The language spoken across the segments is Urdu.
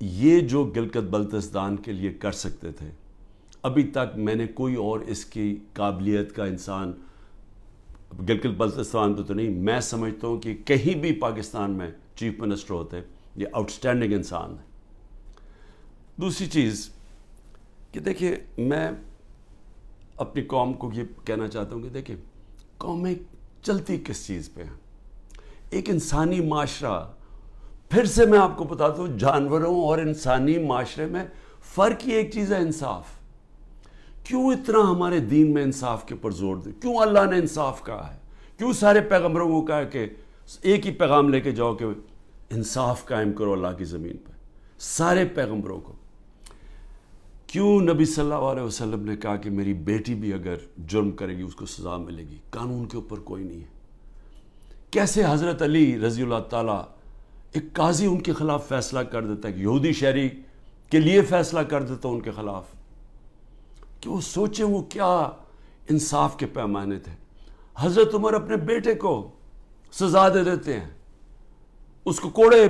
یہ جو گلگت بلتستان کے لیے کر سکتے تھے، ابھی تک میں نے کوئی اور اس کی قابلیت کا انسان گلگت بلتستان پہ تو نہیں، میں سمجھتا ہوں کہ کہیں بھی پاکستان میں چیف منسٹر ہوتے، یہ آؤٹسٹینڈنگ انسان ہے۔ دوسری چیز کہ دیکھیں، میں اپنی قوم کو یہ کہنا چاہتا ہوں کہ دیکھیں، قومیں چلتی کس چیز پہ ہیں؟ ایک انسانی معاشرہ، پھر سے میں آپ کو بتاتا ہوں، جانوروں اور انسانی معاشرے میں فرق ہی ایک چیز ہے، انصاف۔ کیوں اتنا ہمارے دین میں انصاف کے اوپر زور دے؟ کیوں اللہ نے انصاف کہا ہے؟ کیوں سارے پیغمبروں کو کہا کہ ایک ہی پیغام لے کے جاؤ کہ انصاف قائم کرو اللہ کی زمین پہ؟ سارے پیغمبروں کو کیوں نبی صلی اللہ علیہ وسلم نے کہا کہ میری بیٹی بھی اگر جرم کرے گی اس کو سزا ملے گی؟ قانون کے اوپر کوئی نہیں ہے۔ کیسے حضرت علی رضی اللہ تعالیٰ، ایک قاضی ان کے خلاف فیصلہ کر دیتا ہے، یہودی شہری کے لیے فیصلہ کر دیتا ان کے خلاف، کہ وہ سوچیں وہ کیا انصاف کے پیمانے تھے۔ حضرت عمر اپنے بیٹے کو سزا دے دیتے ہیں، اس کو کوڑے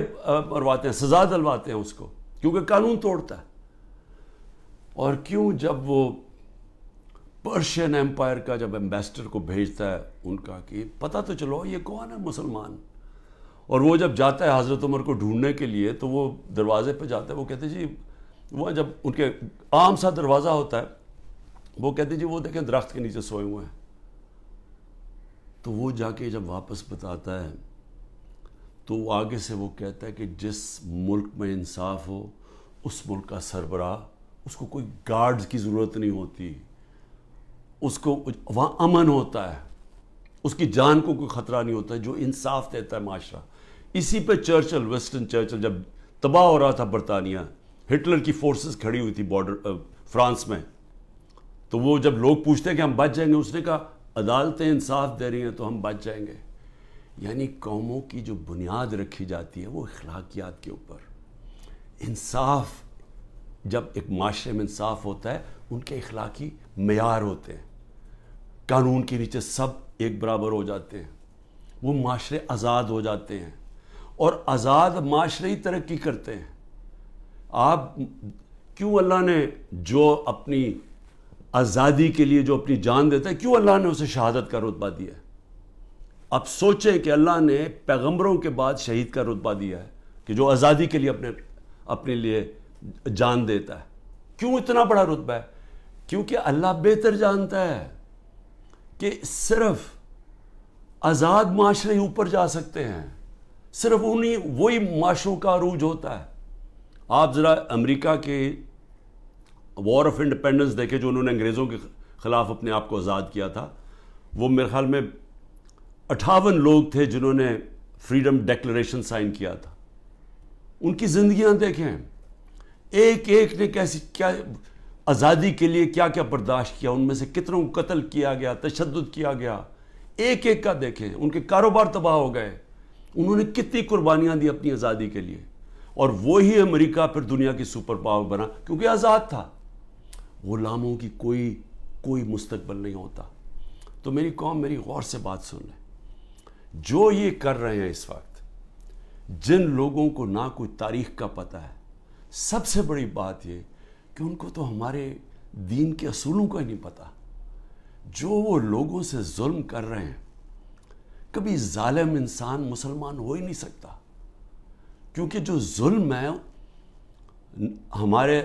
مرواتے ہیں، سزا دلواتے ہیں اس کو، کیونکہ قانون توڑتا ہے۔ اور کیوں جب وہ پرشین ایمپائر کا جب ایمبیسڈر کو بھیجتا ہے ان کا کہ پتہ تو چلو یہ کون ہے مسلمان، اور وہ جب جاتا ہے حضرت عمر کو ڈھونڈنے کے لیے تو وہ دروازے پہ جاتا ہے، وہ کہتے جی، وہ جب ان کے عام سا دروازہ ہوتا ہے، وہ کہتے جی وہ دیکھیں درخت کے نیچے سوئے ہوئے ہیں۔ تو وہ جا کے جب واپس بتاتا ہے تو وہ آگے سے وہ کہتا ہے کہ جس ملک میں انصاف ہو اس ملک کا سربراہ، اس کو کوئی گارڈز کی ضرورت نہیں ہوتی، اس کو وہاں امن ہوتا ہے، اس کی جان کو کوئی خطرہ نہیں ہوتا ہے، جو انصاف دیتا ہے معاشرہ۔ اسی پہ چرچل، ویسٹن چرچل جب تباہ ہو رہا تھا برطانیہ، ہٹلر کی فورسز کھڑی ہوئی تھی بارڈر فرانس میں، تو وہ جب لوگ پوچھتے ہیں کہ ہم بچ جائیں گے، اس نے کہا عدالتیں انصاف دے رہی ہیں تو ہم بچ جائیں گے۔ یعنی قوموں کی جو بنیاد رکھی جاتی ہے وہ اخلاقیات کے اوپر۔ انصاف، جب ایک معاشرے میں انصاف ہوتا ہے، ان کے اخلاقی معیار ہوتے ہیں، قانون کے نیچے سب ایک برابر ہو جاتے ہیں، وہ معاشرے آزاد ہو جاتے ہیں، اور آزاد معاشرے ہی ترقی کرتے ہیں۔ آپ کیوں اللہ نے جو اپنی آزادی کے لیے جو اپنی جان دیتا ہے، کیوں اللہ نے اسے شہادت کا رتبہ دیا ہے؟ اب سوچیں کہ اللہ نے پیغمبروں کے بعد شہید کا رتبہ دیا ہے کہ جو آزادی کے لیے اپنے لیے جان دیتا ہے۔ کیوں اتنا بڑا رتبہ ہے؟ کیونکہ اللہ بہتر جانتا ہے کہ صرف آزاد معاشرے ہی اوپر جا سکتے ہیں، صرف وہی معاشروں کا عروج ہوتا ہے۔ آپ ذرا امریکہ کے وار آف انڈیپینڈنس دیکھیں، جو انہوں نے انگریزوں کے خلاف اپنے آپ کو آزاد کیا تھا، وہ میرے خیال میں 58 لوگ تھے جنہوں نے فریڈم ڈیکلریشن سائن کیا تھا۔ ان کی زندگیاں دیکھیں، ایک ایک نے کیا آزادی کے لیے کیا کیا برداشت کیا، ان میں سے کتنوں کو قتل کیا گیا، تشدد کیا گیا، ایک ایک کا دیکھیں، ان کے کاروبار تباہ ہو گئے، انہوں نے کتنی قربانیاں دی اپنی آزادی کے لیے، اور وہی امریکہ پھر دنیا کی سپر پاور بنا کیونکہ آزاد تھا۔ غلاموں کی کوئی مستقبل نہیں ہوتا۔ تو میری قوم، میری غور سے بات سن لیں، جو یہ کر رہے ہیں اس وقت، جن لوگوں کو نہ کوئی تاریخ کا پتہ ہے، سب سے بڑی بات یہ کہ ان کو تو ہمارے دین کے اصولوں کا ہی نہیں پتہ۔ جو وہ لوگوں سے ظلم کر رہے ہیں، کبھی ظالم انسان مسلمان ہو ہی نہیں سکتا، کیونکہ جو ظلم ہے، ہمارے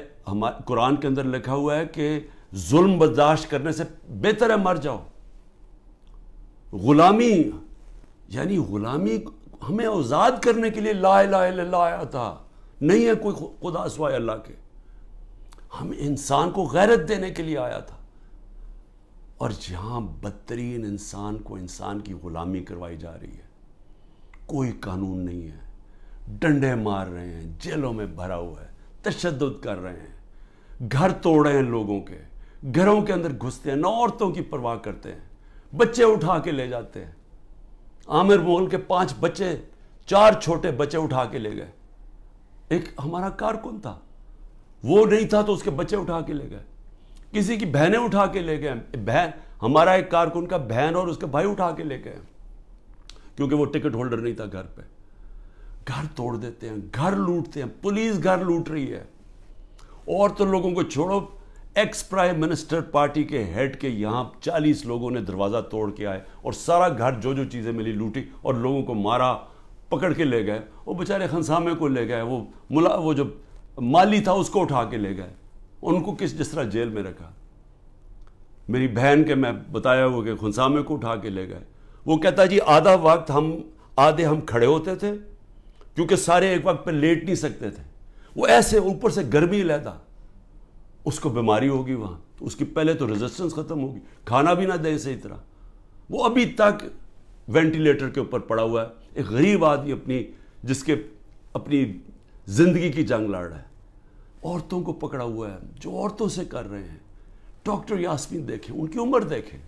قرآن کے اندر لکھا ہوا ہے کہ ظلم برداشت کرنے سے بہتر ہے مر جاؤ۔ غلامی، یعنی غلامی ہمیں آزاد کرنے کے لیے لا الہ الا اللہ آیا تھا، نہیں ہے کوئی خدا سوائے اللہ کے، ہم انسان کو غیرت دینے کے لیے آیا تھا۔ اور جہاں بدترین انسان کو انسان کی غلامی کروائی جا رہی ہے، کوئی قانون نہیں ہے، ڈنڈے مار رہے ہیں، جیلوں میں بھرا ہوا ہے، تشدد کر رہے ہیں، گھر توڑ رہے ہیں لوگوں کے، گھروں کے اندر گھستے ہیں، نہ عورتوں کی پرواہ کرتے ہیں، بچے اٹھا کے لے جاتے ہیں۔ عامر مغل کے 5 بچے، 4 چھوٹے بچے اٹھا کے لے گئے۔ ایک ہمارا کارکن تھا، وہ نہیں تھا تو اس کے بچے اٹھا کے لے گئے، کسی کی بہنیں اٹھا کے لے گئے، ہمارا ایک کارکن کا بہن اور اس کے بھائی اٹھا کے لے گئے، کیونکہ وہ ٹکٹ ہولڈر نہیں تھا گھر پہ۔ گھر توڑ دیتے ہیں, گھر لوٹتے ہیں, پولیس گھر لوٹ رہی ہے. اور تو لوگوں کو چھوڑو, ایکس پرائم منسٹر پارٹی کے ہیڈ کے یہاں 40 لوگوں نے دروازہ توڑ کے آئے اور سارا گھر جو چیزیں ملی لوٹی اور لوگوں کو مارا, پکڑ کے لے گئے. وہ بیچارے خنسامے کو لے گئے, وہ جو مالی تھا اس کو اٹھا کے لے گئے, ان کو جس طرح جیل میں رکھا. میری بہن کے میں بتایا ہوا کہ خنسامے کو اٹھا کے لے گئے. وہ کہتا جی آدھا وقت آدھے ہم کھڑے ہوتے تھے کیونکہ سارے ایک وقت پہ لیٹ نہیں سکتے تھے. وہ ایسے اوپر سے گرمی لیتا, اس کو بیماری ہوگی وہاں, تو اس کی پہلے تو ریزسٹنس ختم ہوگی, کھانا بھی نہ دے صحیح طرح. وہ ابھی تک وینٹیلیٹر کے اوپر پڑا ہوا ہے. ایک غریب آدمی جس کے اپنی زندگی کی جنگ لڑ رہا ہے. عورتوں کو پکڑا ہوا ہے جو عورتوں سے کر رہے ہیں. ڈاکٹر یاسمین دیکھیں, ان کی عمر دیکھیں,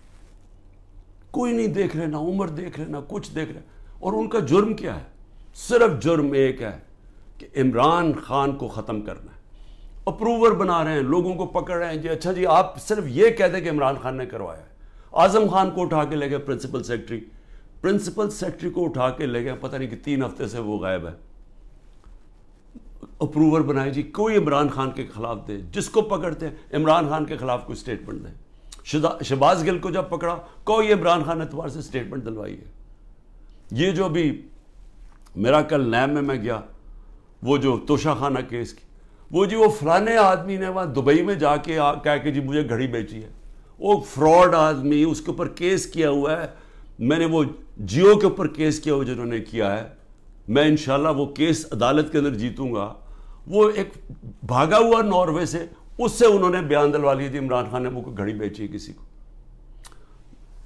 کوئی نہیں دیکھ رہے, نہ عمر دیکھ رہے, نہ کچھ دیکھ رہے. اور ان کا جرم کیا ہے؟ صرف جرم ایک ہے کہ عمران خان کو ختم کرنا ہے. اپروور بنا رہے ہیں, لوگوں کو پکڑ رہے ہیں. جی اچھا جی آپ صرف یہ کہہ دیں کہ عمران خان نے کروایا ہے. اعظم خان کو اٹھا کے لے گئے پرنسپل سیکرٹری کو اٹھا کے لے گئے, پتہ نہیں کہ 3 ہفتے سے وہ غائب ہے. اپروور بنائے جی, کوئی عمران خان کے خلاف دے, جس کو پکڑتے ہیں عمران خان کے خلاف کوئی سٹیٹمنٹ دے. شہباز گل کو جب پکڑا کوئی عمران خان اعتبار سے سٹیٹمنٹ دلوائی ہے. یہ جو بھی میرا کل نیب میں گیا, وہ جو توشہ خانہ کیس کی, وہ فلانے آدمی نے وہاں دبئی میں جا کے کہا کہ جی مجھے گھڑی بیچی ہے. وہ فراڈ آدمی, اس کے اوپر کیس کیا ہوا ہے. میں نے وہ جیو کے اوپر کیس کیا ہوا جنہوں نے کیا ہے, میں انشاءاللہ وہ کیس عدالت کے اندر جیتوں گا. وہ ایک بھاگا ہوا ناروے سے, اس سے انہوں نے بیان دلوا لیا تھی عمران خان نے وہ گھڑی بیچی ہے کسی کو.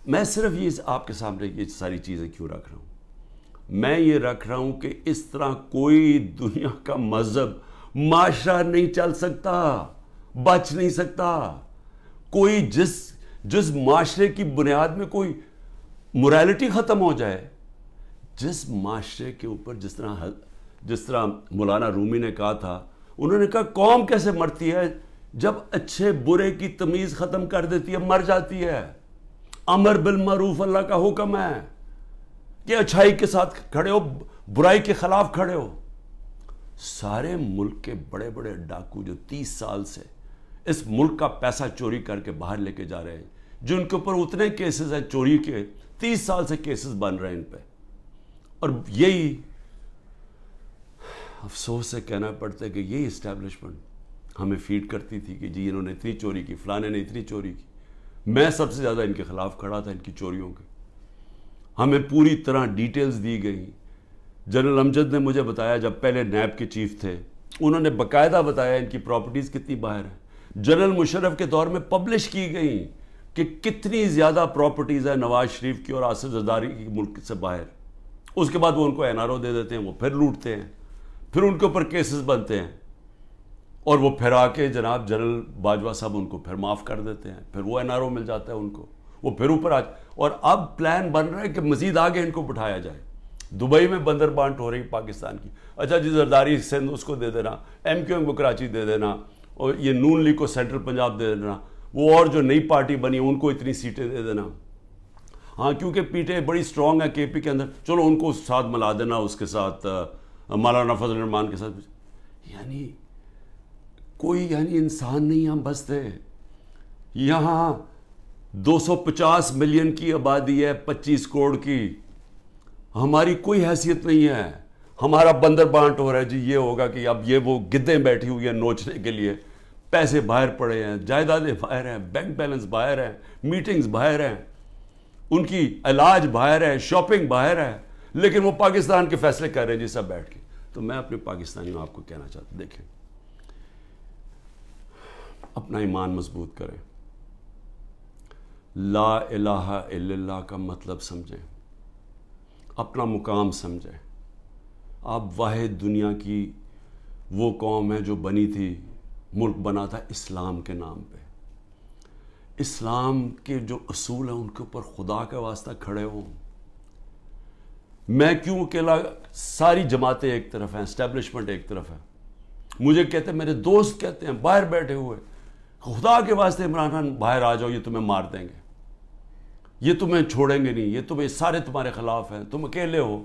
میں صرف یہ آپ کے سامنے یہ ساری چیزیں کیوں رکھ رہا ہوں؟ میں یہ رکھ رہا ہوں کہ اس طرح کوئی دنیا کا مذہب معاشرہ نہیں چل سکتا, بچ نہیں سکتا. کوئی جس معاشرے کی بنیاد میں کوئی موریلٹی ختم ہو جائے, جس معاشرے کے اوپر جس طرح مولانا رومی نے کہا تھا, انہوں نے کہا قوم کیسے مرتی ہے جب اچھے برے کی تمیز ختم کر دیتی ہے, مر جاتی ہے. امر بالمعروف اللہ کا حکم ہے کہ اچھائی کے ساتھ کھڑے ہو, برائی کے خلاف کھڑے ہو. سارے ملک کے بڑے بڑے ڈاکو جو 30 سال سے اس ملک کا پیسہ چوری کر کے باہر لے کے جا رہے ہیں, جن کے اوپر اتنے کیسز ہیں چوری کے, 30 سال سے کیسز بن رہے ہیں ان پہ. اور یہی افسوس سے کہنا پڑتا ہے کہ یہی اسٹیبلشمنٹ ہمیں فیڈ کرتی تھی کہ جی انہوں نے اتنی چوری کی, فلانے نے اتنی چوری کی. میں سب سے زیادہ ان کے خلاف کھڑا تھا, ان کی چوریوں کے. ہمیں پوری طرح ڈیٹیلز دی گئی. جنرل امجد نے مجھے بتایا, جب پہلے نیب کے چیف تھے, انہوں نے باقاعدہ بتایا ان کی پراپرٹیز کتنی باہر ہیں. جنرل مشرف کے دور میں پبلش کی گئی کہ کتنی زیادہ پراپرٹیز ہیں نواز شریف کی اور آصف زرداری کی ملک سے باہر. اس کے بعد وہ ان کو NRO دے دیتے ہیں, وہ پھر لوٹتے ہیں, پھر ان کے اوپر کیسز بنتے ہیں, اور وہ پھر آ کے جناب جنرل باجوہ صاحب ان کو پھر معاف کر دیتے ہیں, پھر وہ NRO مل جاتا ہے ان کو, وہ پھر اوپر اور اب پلان بن رہا ہے کہ مزید آگے ان کو بٹھایا جائے. دبئی میں بندر بانٹ ہو رہی پاکستان کی. اچھا جی زرداری سندھ اس کو دے دینا, MQM کو کراچی دے دینا, اور یہ نون لیگ کو سینٹرل پنجاب دے دینا, وہ اور جو نئی پارٹی بنی ان کو اتنی سیٹیں دے دینا. ہاں کیونکہ پیٹیں بڑی سٹرونگ ہے KP کے اندر, چلو ان کو ساتھ ملا دینا, اس کے ساتھ مولانا فضل الرحمان کے ساتھ. یعنی کوئی انسان نہیں ہم بستے. یہاں 250 ملین کی آبادی ہے, 25 کروڑ کی. ہماری کوئی حیثیت نہیں ہے. ہمارا بندر بانٹ ہو رہا ہے جی, یہ ہوگا کہ اب یہ وہ گدیں بیٹھی ہوئی ہیں نوچنے کے لیے, پیسے باہر پڑے ہیں, جائیدادیں باہر ہیں, بینک بیلنس باہر ہیں, میٹنگز باہر ہیں, ان کی علاج باہر ہے, شاپنگ باہر ہے, لیکن وہ پاکستان کے فیصلے کر رہے ہیں جی سب بیٹھ کے. تو میں اپنے پاکستانیوں آپ کو کہنا چاہتا ہوں, دیکھیں اپنا ایمان مضبوط کریں, لا الہ الا اللہ کا مطلب سمجھیں, اپنا مقام سمجھیں. آپ واحد دنیا کی وہ قوم ہے جو بنی تھی, ملک بنا تھا اسلام کے نام پہ. اسلام کے جو اصول ہیں ان کے اوپر خدا کا واسطہ کھڑے ہوں. میں کیوں اکیلا, ساری جماعتیں ایک طرف ہیں, اسٹیبلشمنٹ ایک طرف ہے. مجھے کہتے ہیں, میرے دوست کہتے ہیں باہر بیٹھے ہوئے, خدا کے واسطے عمران خان باہر آ جاؤ, یہ تمہیں مار دیں گے, یہ تمہیں چھوڑیں گے نہیں, یہ تمہیں سارے تمہارے خلاف ہیں, تم اکیلے ہو.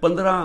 15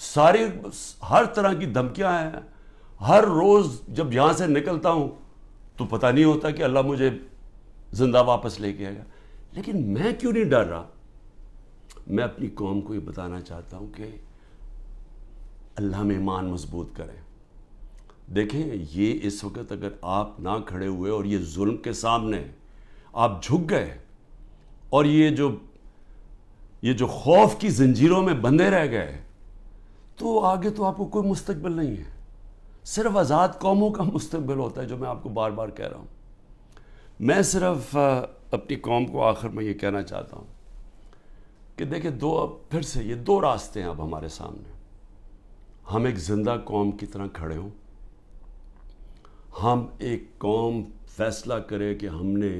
ساری ہر طرح کی دھمکیاں ہیں. ہر روز جب یہاں سے نکلتا ہوں تو پتہ نہیں ہوتا کہ اللہ مجھے زندہ واپس لے کے آئے گا. لیکن میں کیوں نہیں ڈر رہا؟ میں اپنی قوم کو یہ بتانا چاہتا ہوں کہ اللہ میں ایمان مضبوط کریں. دیکھیں یہ اس وقت اگر آپ نہ کھڑے ہوئے اور یہ ظلم کے سامنے آپ جھک گئے اور یہ جو خوف کی زنجیروں میں بندھے رہ گئے تو آگے تو آپ کو کوئی مستقبل نہیں ہے. صرف آزاد قوموں کا مستقبل ہوتا ہے، جو میں آپ کو بار بار کہہ رہا ہوں. میں صرف اپنی قوم کو آخر میں یہ کہنا چاہتا ہوں کہ دیکھیں پھر سے یہ دو راستے ہیں اب ہمارے سامنے. ہم ایک زندہ قوم کی طرح کھڑے ہوں، ہم ایک قوم فیصلہ کرے کہ ہم نے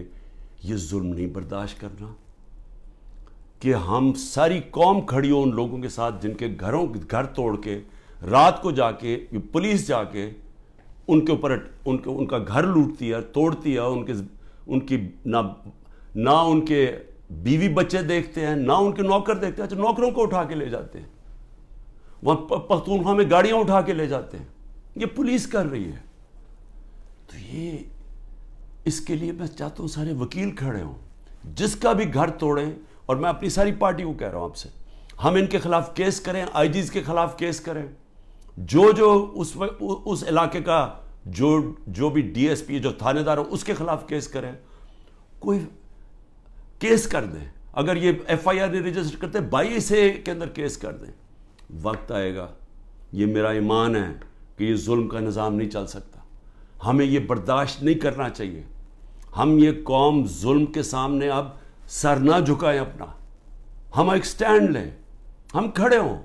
یہ ظلم نہیں برداشت کرنا، کہ ہم ساری قوم کھڑی ہو ان لوگوں کے ساتھ جن کے گھر توڑ کے رات کو جا کے پولیس جا کے ان کے اوپر ان کا گھر لوٹتی ہے، توڑتی ہے، ان کی نہ ان کے بیوی بچے دیکھتے ہیں، نہ ان کے نوکر دیکھتے ہیں. اچھا نوکروں کو اٹھا کے لے جاتے ہیں، وہاں پختونخوا میں گاڑیاں اٹھا کے لے جاتے ہیں. یہ پولیس کر رہی ہے. تو یہ اس کے لیے میں چاہتا ہوں سارے وکیل کھڑے ہوں، جس کا بھی گھر توڑیں. اور میں اپنی ساری پارٹی کو کہہ رہا ہوں آپ سے، ہم ان کے خلاف کیس کریں، آئی جیز کے خلاف کیس کریں، جو اس علاقے کا جو بھی ڈی ایس پی جو تھانے دار ہو اس کے خلاف کیس کریں. کوئی کیس کر دیں. اگر یہ ایف آئی آر نہیں رجسٹر کرتے 22A کے اندر کیس کر دیں. وقت آئے گا. یہ میرا ایمان ہے کہ یہ ظلم کا نظام نہیں چل سکتا. ہمیں یہ برداشت نہیں کرنا چاہیے. ہم یہ قوم ظلم کے سامنے اب سر نہ جھکائیں اپنا. ہم ایک سٹینڈ لیں، ہم کھڑے ہوں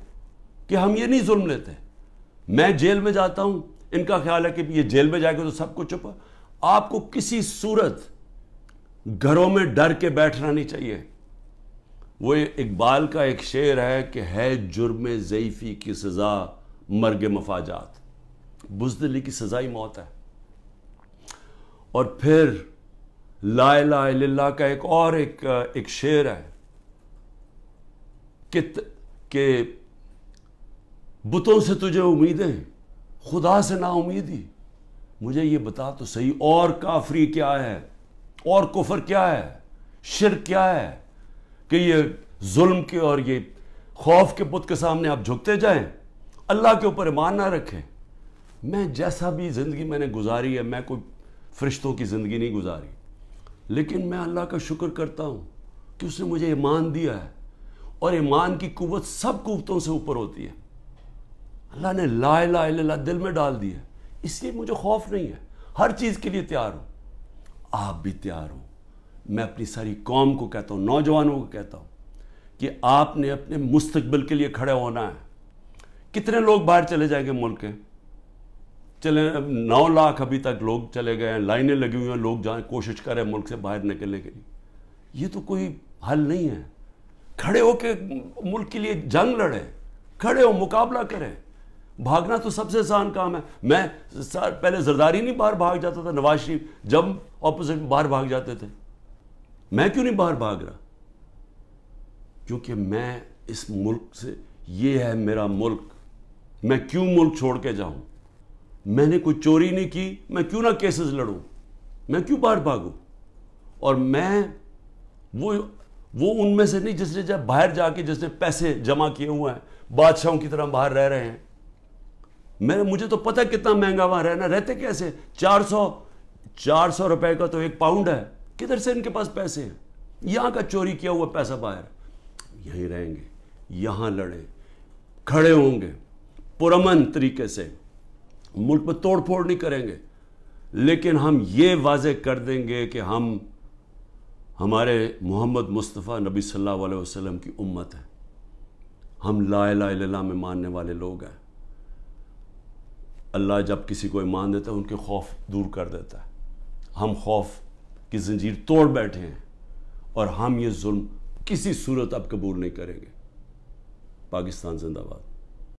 کہ ہم یہ نہیں ظلم لیتے. میں جیل میں جاتا ہوں، ان کا خیال ہے کہ یہ جیل میں جائے گا تو سب کو چپا. آپ کو کسی صورت گھروں میں ڈر کے بیٹھنا نہیں چاہیے. وہ اقبال کا ایک شعر ہے کہ ہے جرم ضعیفی کی سزا مرگ مفاجات. بزدلی کی سزا ہی موت ہے. اور پھر لا الہ الا اللہ کا ایک شعر ہے کہ بتوں سے تجھے امیدیں، خدا سے نا امیدی. مجھے یہ بتا تو صحیح، اور کافری کیا ہے، اور کفر کیا ہے، شرک کیا ہے کہ یہ ظلم کے اور یہ خوف کے بت کے سامنے آپ جھکتے جائیں، اللہ کے اوپر ایمان نہ رکھیں. میں جیسا بھی زندگی میں نے گزاری ہے، میں کوئی فرشتوں کی زندگی نہیں گزاری، لیکن میں اللہ کا شکر کرتا ہوں کہ اس نے مجھے ایمان دیا ہے. اور ایمان کی قوت سب قوتوں سے اوپر ہوتی ہے. اللہ نے لا الہ الا اللہ دل میں ڈال دی ہے، اس لیے مجھے خوف نہیں ہے. ہر چیز کے لیے تیار ہوں. آپ بھی تیار ہوں. میں اپنی ساری قوم کو کہتا ہوں، نوجوانوں کو کہتا ہوں کہ آپ نے اپنے مستقبل کے لیے کھڑے ہونا ہے. کتنے لوگ باہر چلے جائیں گے ملک کے؟ چلے 9 لاکھ ابھی تک لوگ چلے گئے ہیں، لائنیں لگی ہوئی ہیں، لوگ جائیں کوشش کریں ملک سے باہر نکلنے کے لیے. یہ تو کوئی حل نہیں ہے. کھڑے ہو کے ملک کے لیے جنگ لڑیں، کھڑے ہو مقابلہ کریں. بھاگنا تو سب سے آسان کام ہے. میں پہلے زرداری نہیں باہر بھاگ جاتا تھا، نواز شریف جب اپوزٹ باہر بھاگ جاتے تھے. میں کیوں نہیں باہر بھاگ رہا؟ کیونکہ میں اس ملک سے، یہ ہے میرا ملک. میں کیوں ملک چھوڑ کے جاؤں؟ میں نے کوئی چوری نہیں کی، میں کیوں نہ کیسز لڑوں؟ میں کیوں باہر بھاگوں؟ اور میں وہ ان میں سے نہیں جس نے جب باہر جا کے جس نے پیسے جمع کیے ہوئے ہیں، بادشاہوں کی طرح باہر رہ رہے ہیں. مجھے تو پتہ کتنا مہنگا وہاں رہنا. رہتے کیسے؟ 400 روپے کا تو 1 پاؤنڈ ہے. کدھر سے ان کے پاس پیسے ہیں؟ یہاں کا چوری کیا ہوا پیسہ باہر. یہیں رہیں گے، یہاں لڑیں، کھڑے ہوں گے پرامن طریقے سے. ملک میں توڑ پھوڑ نہیں کریں گے، لیکن ہم یہ واضح کر دیں گے کہ ہم ہمارے محمد مصطفیٰ نبی صلی اللہ علیہ وسلم کی امت ہے. ہم لا الہ الا اللہ میں ماننے والے لوگ ہیں. اللہ جب کسی کو ایمان دیتا ہے ان کے خوف دور کر دیتا ہے. ہم خوف کی زنجیر توڑ بیٹھے ہیں اور ہم یہ ظلم کسی صورت اب قبول نہیں کریں گے. پاکستان زندہ باد.